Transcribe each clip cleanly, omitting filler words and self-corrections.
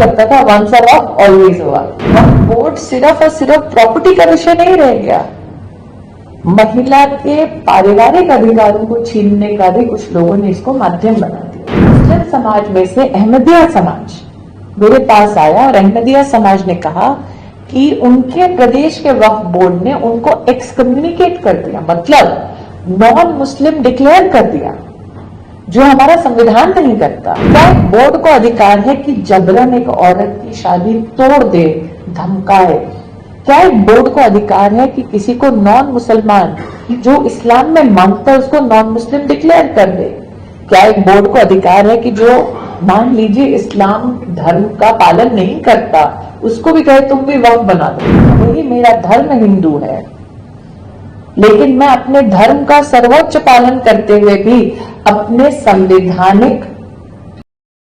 लगता था once a वक्त ऑलवेज अ वक्त। वक्फ बोर्ड सिर्फ और सिर्फ प्रॉपर्टी का विषय नहीं रह गया, महिला के पारिवारिक अधिकारों को छीनने का भी कुछ लोगों ने इसको माध्यम बना दिया। मुस्लिम समाज में से अहमदिया समाज मेरे पास आया और अहमदिया समाज ने कहा कि उनके प्रदेश के वक्फ बोर्ड ने उनको एक्सकम्युनिकेट कर दिया, मतलब नॉन मुस्लिम डिक्लेयर कर दिया, जो हमारा संविधान नहीं करता। क्या एक बोर्ड को अधिकार है कि जबरन एक औरत की शादी तोड़ दे, धमकाए? क्या एक बोर्ड को अधिकार है कि किसी को नॉन मुसलमान जो इस्लाम में मानता है उसको नॉन मुस्लिम डिक्लेयर कर दे? क्या एक बोर्ड को अधिकार है कि जो मान लीजिए इस्लाम धर्म का पालन नहीं करता उसको भी कहे तुम भी वक्फ बना दो? वही मेरा धर्म हिंदू है, लेकिन मैं अपने धर्म का सर्वोच्च पालन करते हुए भी अपने संवैधानिक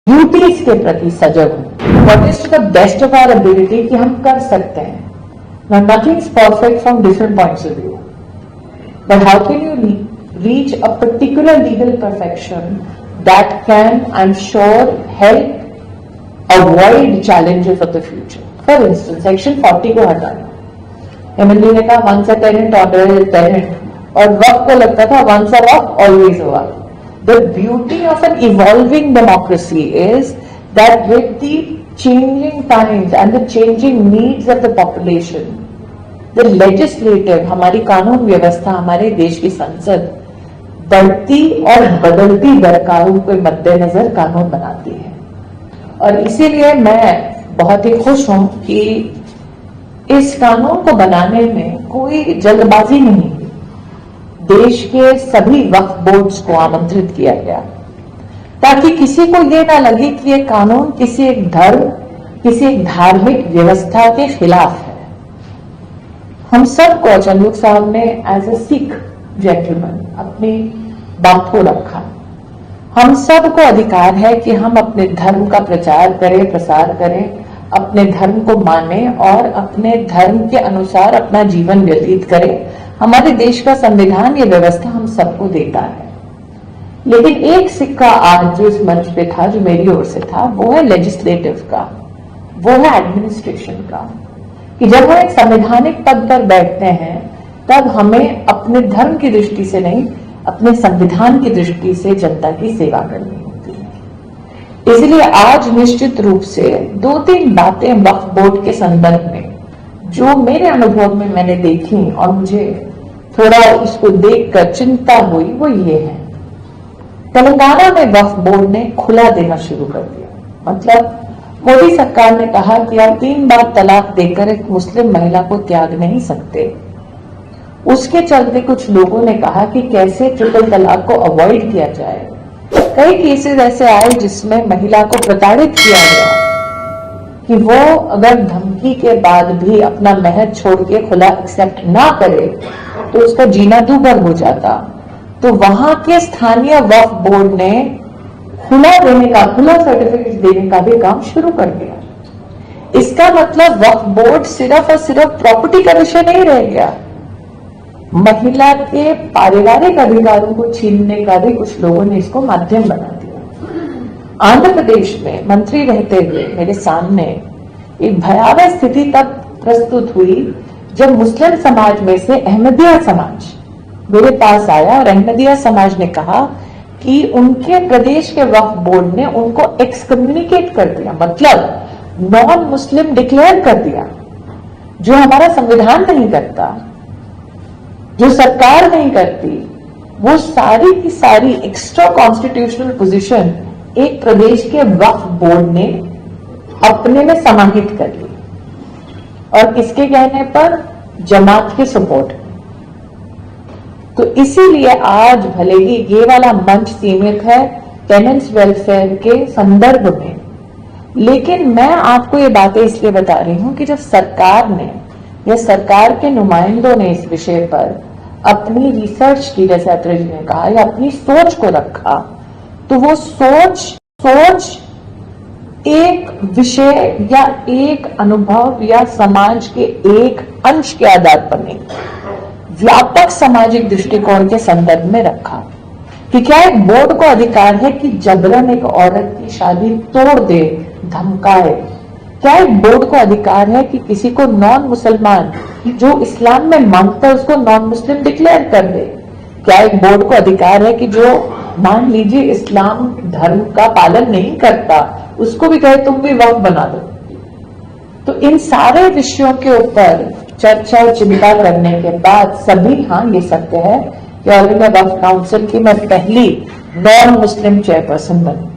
ड्यूटीज के प्रति सजग हूं। What is to the best of our ability कि हम कर सकते हैं। Now nothing is perfect from different points of view, but how can you reach a particular legal perfection that can, I'm sure, help avoid challenges of the future? For instance, Section 40 को हटाना। MLA ने कहा once a tenant, always a tenant, और वक्त को लगता था once a वक्त always a वक्त। The beauty of an evolving democracy is that with the changing times and the changing needs of the population, the legislative, हमारी कानून व्यवस्था, हमारे देश की संसद बढ़ती और बदलती दरकारों के मद्देनजर कानून बनाती है। और इसीलिए मैं बहुत ही खुश हूं कि इस कानून को बनाने में कोई जल्दबाजी नहीं हुई। देश के सभी वक्फ बोर्ड्स को आमंत्रित किया गया ताकि किसी को ये ना लगे कि ये कानून किसी एक धर्म, किसी एक धार्मिक व्यवस्था के खिलाफ है। हम सबको चंदुक साहब ने एज ए सिख जेंटलमैन अपनी बात को रखा। हम सबको अधिकार है कि हम अपने धर्म का प्रचार करें, प्रसार करें, अपने धर्म को माने और अपने धर्म के अनुसार अपना जीवन व्यतीत करें। हमारे देश का संविधान ये व्यवस्था हम सबको देता है। लेकिन एक सिक्का आज जो इस मंच पे था, जो मेरी ओर से था, वो है लेजिस्लेटिव का, वो है एडमिनिस्ट्रेशन का, कि जब हम एक संवैधानिक पद पर बैठते हैं तब हमें अपने धर्म की दृष्टि से नहीं, अपने संविधान की दृष्टि से जनता की सेवा करनी होती है। इसलिए आज निश्चित रूप से 2-3 बातें वक्फ बोर्ड के संदर्भ में जो मेरे अनुभव में मैंने देखी और मुझे थोड़ा इसको देखकर चिंता हुई, वो ये है। तेलंगाना में वक्फ बोर्ड ने खुला देना शुरू कर दिया। मतलब मोदी सरकार ने कहा कि आप 3 बार तलाक देकर एक मुस्लिम महिला को त्याग नहीं सकते। उसके चलते कुछ लोगों ने कहा कि कैसे ट्रिपल तलाक को अवॉइड किया जाए। कई केसेस ऐसे आए जिसमें महिला को प्रताड़ित किया गया कि वो अगर धमकी के बाद भी अपना महर छोड़ के खुला एक्सेप्ट ना करे तो उसका जीना दूभर हो जाता। तो वहां के स्थानीय वक्फ बोर्ड ने खुला देने का, खुला सर्टिफिकेट देने का भी काम शुरू कर दिया। इसका मतलब वक्फ बोर्ड सिर्फ और सिर्फ प्रॉपर्टी का विषय नहीं रह गया, महिला के पारिवारिक अधिकारों को छीनने का भी कुछ लोगों ने इसको माध्यम बना दिया। आंध्र प्रदेश में मंत्री रहते हुए मेरे सामने एक भयावह स्थिति तब प्रस्तुत हुई जब मुस्लिम समाज में से अहमदिया समाज मेरे पास आया और अहमदिया समाज ने कहा कि उनके प्रदेश के वक्फ बोर्ड ने उनको एक्सकम्युनिकेट कर दिया, मतलब नॉन मुस्लिम डिक्लेयर कर दिया, जो हमारा संविधान नहीं करता, जो सरकार नहीं करती। वो सारी की सारी एक्स्ट्रा कॉन्स्टिट्यूशनल पोजीशन एक प्रदेश के वक्फ बोर्ड ने अपने में समाहित कर ली, और किसके कहने पर? जमात के सपोर्ट। तो इसीलिए आज भले ही ये वाला मंच सीमित है टेनेंट्स वेलफेयर के संदर्भ में, लेकिन मैं आपको ये बातें इसलिए बता रही हूं कि जब सरकार ने या सरकार के नुमाइंदों ने इस विषय पर अपनी रिसर्च की, जैसे अत्रे जी ने कहा, या अपनी सोच को रखा, तो वो सोच एक विषय या एक अनुभव या समाज के एक अंश के आधार पर नहीं, व्यापक सामाजिक दृष्टिकोण के संदर्भ में रखा कि क्या एक बोर्ड को अधिकार है कि जबरन एक औरत की शादी तोड़ दे, धमकाए? क्या एक बोर्ड को अधिकार है कि किसी को नॉन मुसलमान जो इस्लाम में मानता है उसको नॉन मुस्लिम डिक्लेयर कर दे? क्या एक बोर्ड को अधिकार है कि जो मान लीजिए इस्लाम धर्म का पालन नहीं करता उसको भी कहे तुम भी वक्फ बना दो? तो इन सारे विषयों के ऊपर चर्चा और चिंता करने के बाद सभी हाँ ये सत्य है कि ऑल इंडिया वक्फ काउंसिल की मैं पहली नॉन मुस्लिम चेयरपर्सन बनी।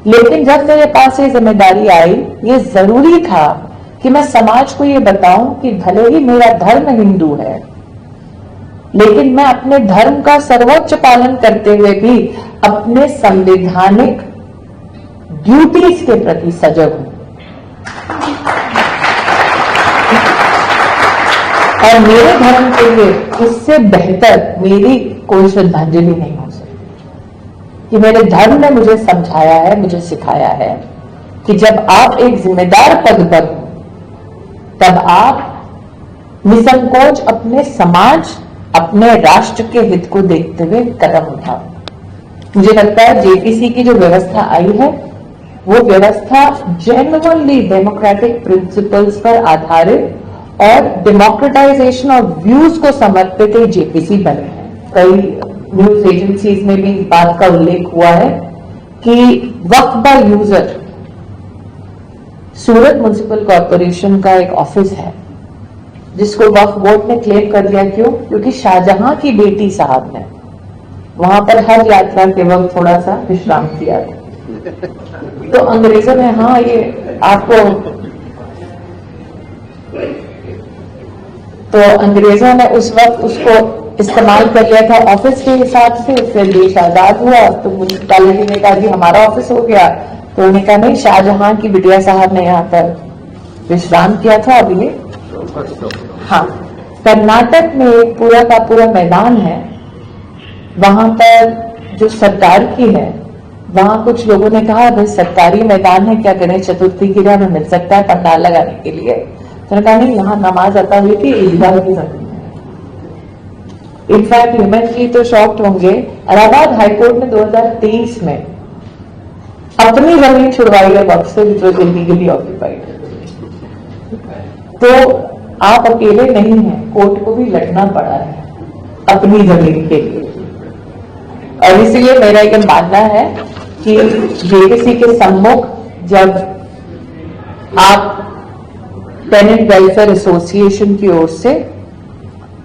लेकिन जब मेरे पास ये जिम्मेदारी आई, ये जरूरी था कि मैं समाज को ये बताऊं कि भले ही मेरा धर्म हिंदू है, लेकिन मैं अपने धर्म का सर्वोच्च पालन करते हुए भी अपने संवैधानिक ड्यूटीज के प्रति सजग हूं। और मेरे धर्म के लिए इससे बेहतर मेरी कोई श्रद्धांजलि नहीं हो सकती कि मेरे धर्म ने मुझे समझाया है, मुझे सिखाया है कि जब आप एक जिम्मेदार पद पर हो तब आप निसंकोच अपने समाज, अपने राष्ट्र के हित को देखते हुए कदम उठाओ। मुझे लगता है जेपीसी की जो व्यवस्था आई है वो व्यवस्था जेन्युइनली डेमोक्रेटिक प्रिंसिपल्स पर आधारित और डेमोक्रेटाइजेशन ऑफ व्यूज को समर्पित एक जेपीसी बने हैं। कई न्यूज एजेंसीज में भी इस बात का उल्लेख हुआ है कि Waqf by user Surat municipal corporation का एक ऑफिस है जिसको वक्फ बोर्ड ने क्लेम कर दिया। क्यों? क्योंकि शाहजहां की बेटी साहब ने वहां पर हज यात्रा के वक्त थोड़ा सा विश्राम किया था। तो अंग्रेजों ने हाँ ये आपको तो अंग्रेजों ने उस वक्त उसको इस्तेमाल कर लिया था ऑफिस के हिसाब से। फिर देश आजाद हुआ तो म्युनिसिपैलिटी ने कहा कि हमारा ऑफिस हो गया, तो उन्होंने कहा नहीं, शाहजहां की बिटिया साहब ने यहाँ पर विश्राम किया था। अब ये हाँ, कर्नाटक में एक पूरा का पूरा मैदान है, वहां पर जो सरकार की है, वहां कुछ लोगों ने कहा भाई सरकारी मैदान है, क्या गणेश चतुर्थी के लिए हमें मिल सकता है पंडाल लगाने के लिए? तो कहा नहीं, यहाँ नमाज अता हुई थी, ईदगाह की जमीन है। इनफैक्ट ह्यूमन की तो शॉक्ड होंगे, इलाहाबाद हाईकोर्ट ने 2023 में अपनी जमीन छुड़वाई है वक्त से, जो इलीगली ऑक्यूपाइड। तो आप अकेले नहीं हैं, कोर्ट को भी लड़ना पड़ा है अपनी जमीन के लिए। और इसलिए मेरा ये मानना है कि जेपीसी के सम्मुख जब आप टेनेंट वेलफेयर एसोसिएशन की ओर से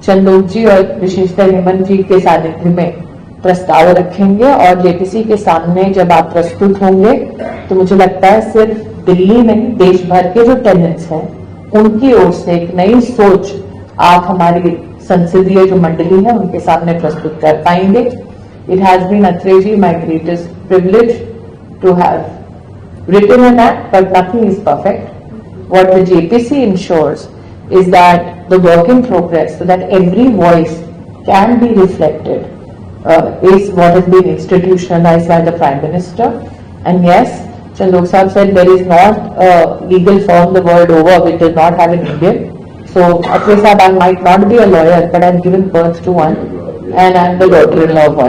चंदोक जी और विशेषकर हेमंत जी के सानिध्य में प्रस्ताव रखेंगे और जेपीसी के सामने जब आप प्रस्तुत होंगे, तो मुझे लगता है सिर्फ दिल्ली नहीं, देश भर के जो टेनेंट्स हैं उनकी ओर से एक नई सोच आप हमारी संसदीय जो मंडली है उनके सामने प्रस्तुत कर पाएंगे। It has been Atre ji my greatest privilege to have written an act, but nothing is perfect. What the JPC ensures is that the work in progress, so that every voice can be reflected, is what has been institutionalized by the Prime Minister. And yes, Chandok Sahab said there is not a legal firm the world over which does not have an Indian. So, Atre Sahab, I might not be a lawyer, but I have given birth to one, and I am the daughter-in-law of one.